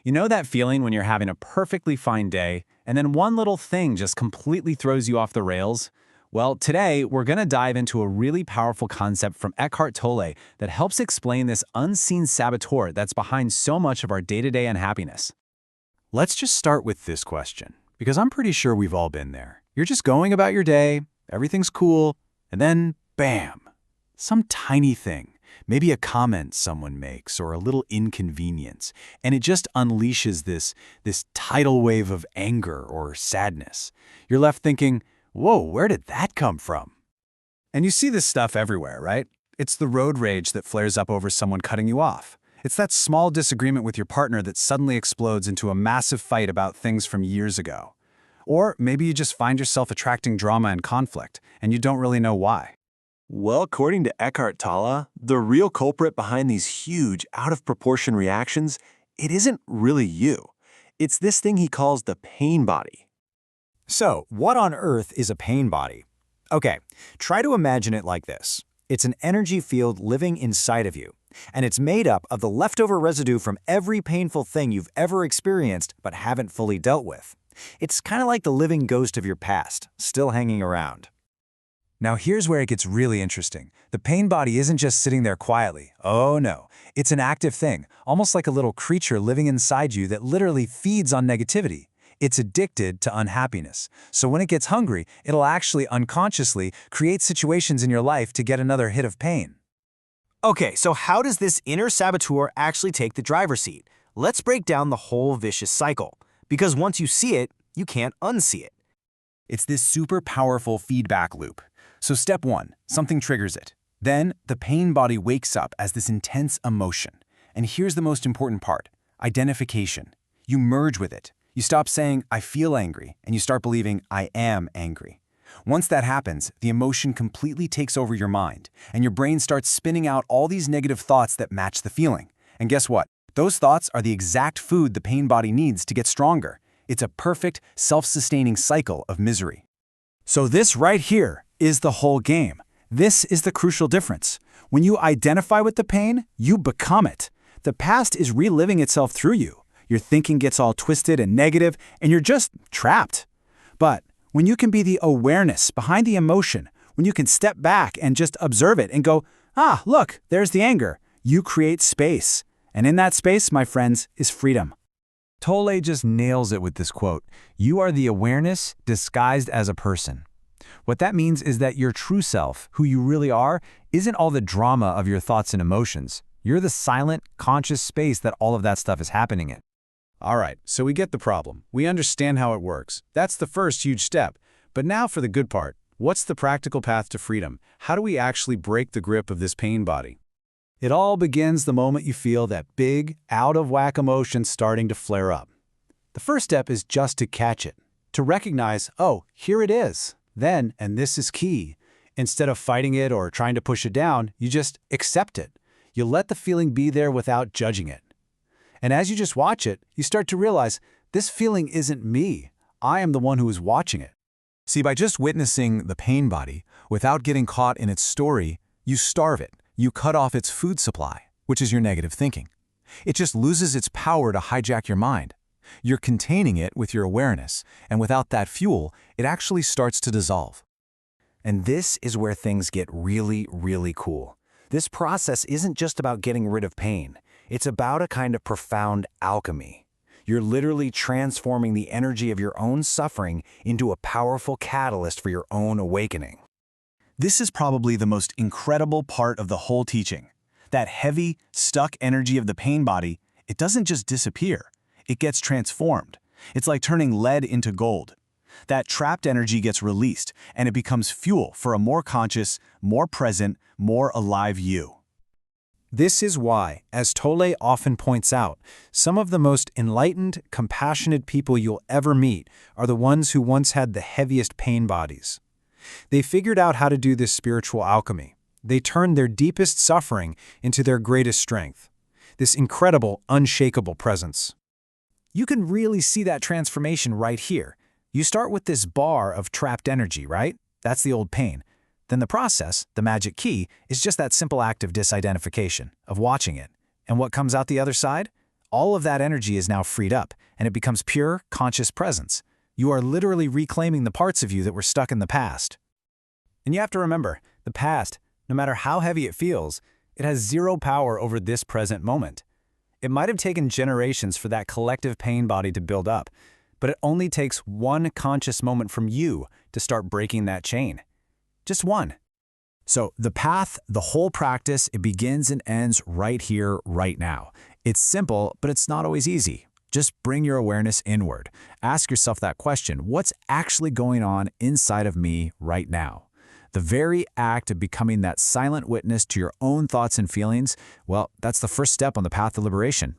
You know that feeling when you're having a perfectly fine day, and then one little thing just completely throws you off the rails? Well, today we're going to dive into a really powerful concept from Eckhart Tolle that helps explain this unseen saboteur that's behind so much of our day-to-day unhappiness. Let's just start with this question, because I'm pretty sure we've all been there. You're just going about your day, everything's cool, and then, bam, some tiny thing, maybe a comment someone makes or a little inconvenience, and it just unleashes this tidal wave of anger or sadness. You're left thinking, whoa, where did that come from? And you see this stuff everywhere, right? It's the road rage that flares up over someone cutting you off. It's that small disagreement with your partner that suddenly explodes into a massive fight about things from years ago. Or maybe you just find yourself attracting drama and conflict, and you don't really know why. Well, according to Eckhart Tolle, the real culprit behind these huge, out-of-proportion reactions, it isn't really you. It's this thing he calls the pain body. So, what on earth is a pain body? Okay, try to imagine it like this. It's an energy field living inside of you, and it's made up of the leftover residue from every painful thing you've ever experienced but haven't fully dealt with. It's kind of like the living ghost of your past, still hanging around. Now here's where it gets really interesting. The pain body isn't just sitting there quietly. Oh no, it's an active thing, almost like a little creature living inside you that literally feeds on negativity. It's addicted to unhappiness. So when it gets hungry, it'll actually unconsciously create situations in your life to get another hit of pain. Okay, so how does this inner saboteur actually take the driver's seat? Let's break down the whole vicious cycle. Because once you see it, you can't unsee it. It's this super powerful feedback loop. So step 1, something triggers it. Then the pain body wakes up as this intense emotion. And here's the most important part, identification. You merge with it. You stop saying, I feel angry, and you start believing, I am angry. Once that happens, the emotion completely takes over your mind, and your brain starts spinning out all these negative thoughts that match the feeling. And guess what? Those thoughts are the exact food the pain body needs to get stronger. It's a perfect, self-sustaining cycle of misery. So this right here is the whole game. This is the crucial difference. When you identify with the pain, you become it. The past is reliving itself through you. Your thinking gets all twisted and negative, and you're just trapped. But when you can be the awareness behind the emotion, when you can step back and just observe it and go, ah, look, there's the anger, you create space. And in that space, my friends, is freedom. Tolle just nails it with this quote, "You are the awareness disguised as a person." What that means is that your true self, who you really are, isn't all the drama of your thoughts and emotions. You're the silent, conscious space that all of that stuff is happening in. All right, so we get the problem. We understand how it works. That's the first huge step. But now for the good part. What's the practical path to freedom? How do we actually break the grip of this pain body? It all begins the moment you feel that big, out-of-whack emotion starting to flare up. The first step is just to catch it, to recognize, oh, here it is. Then, and this is key, instead of fighting it or trying to push it down, you just accept it. You let the feeling be there without judging it. And as you just watch it, you start to realize, this feeling isn't me. I am the one who is watching it. See, by just witnessing the pain body, without getting caught in its story, you starve it. You cut off its food supply, which is your negative thinking. It just loses its power to hijack your mind. You're containing it with your awareness, and without that fuel, it actually starts to dissolve. And this is where things get really, really cool. This process isn't just about getting rid of pain. It's about a kind of profound alchemy. You're literally transforming the energy of your own suffering into a powerful catalyst for your own awakening. This is probably the most incredible part of the whole teaching. That heavy, stuck energy of the pain body, it doesn't just disappear. It gets transformed. It's like turning lead into gold. That trapped energy gets released, and it becomes fuel for a more conscious, more present, more alive you. This is why, as Tolle often points out, some of the most enlightened, compassionate people you'll ever meet are the ones who once had the heaviest pain bodies. They figured out how to do this spiritual alchemy. They turned their deepest suffering into their greatest strength. This incredible, unshakable presence. You can really see that transformation right here. You start with this bar of trapped energy, right? That's the old pain. Then the process, the magic key, is just that simple act of disidentification, of watching it. And what comes out the other side? All of that energy is now freed up, and it becomes pure, conscious presence. You are literally reclaiming the parts of you that were stuck in the past. And you have to remember, the past, no matter how heavy it feels, it has zero power over this present moment. It might have taken generations for that collective pain body to build up, but it only takes one conscious moment from you to start breaking that chain. Just one. So the path, the whole practice, it begins and ends right here, right now. It's simple, but it's not always easy. Just bring your awareness inward. Ask yourself that question: what's actually going on inside of me right now? The very act of becoming that silent witness to your own thoughts and feelings, well, that's the first step on the path to liberation.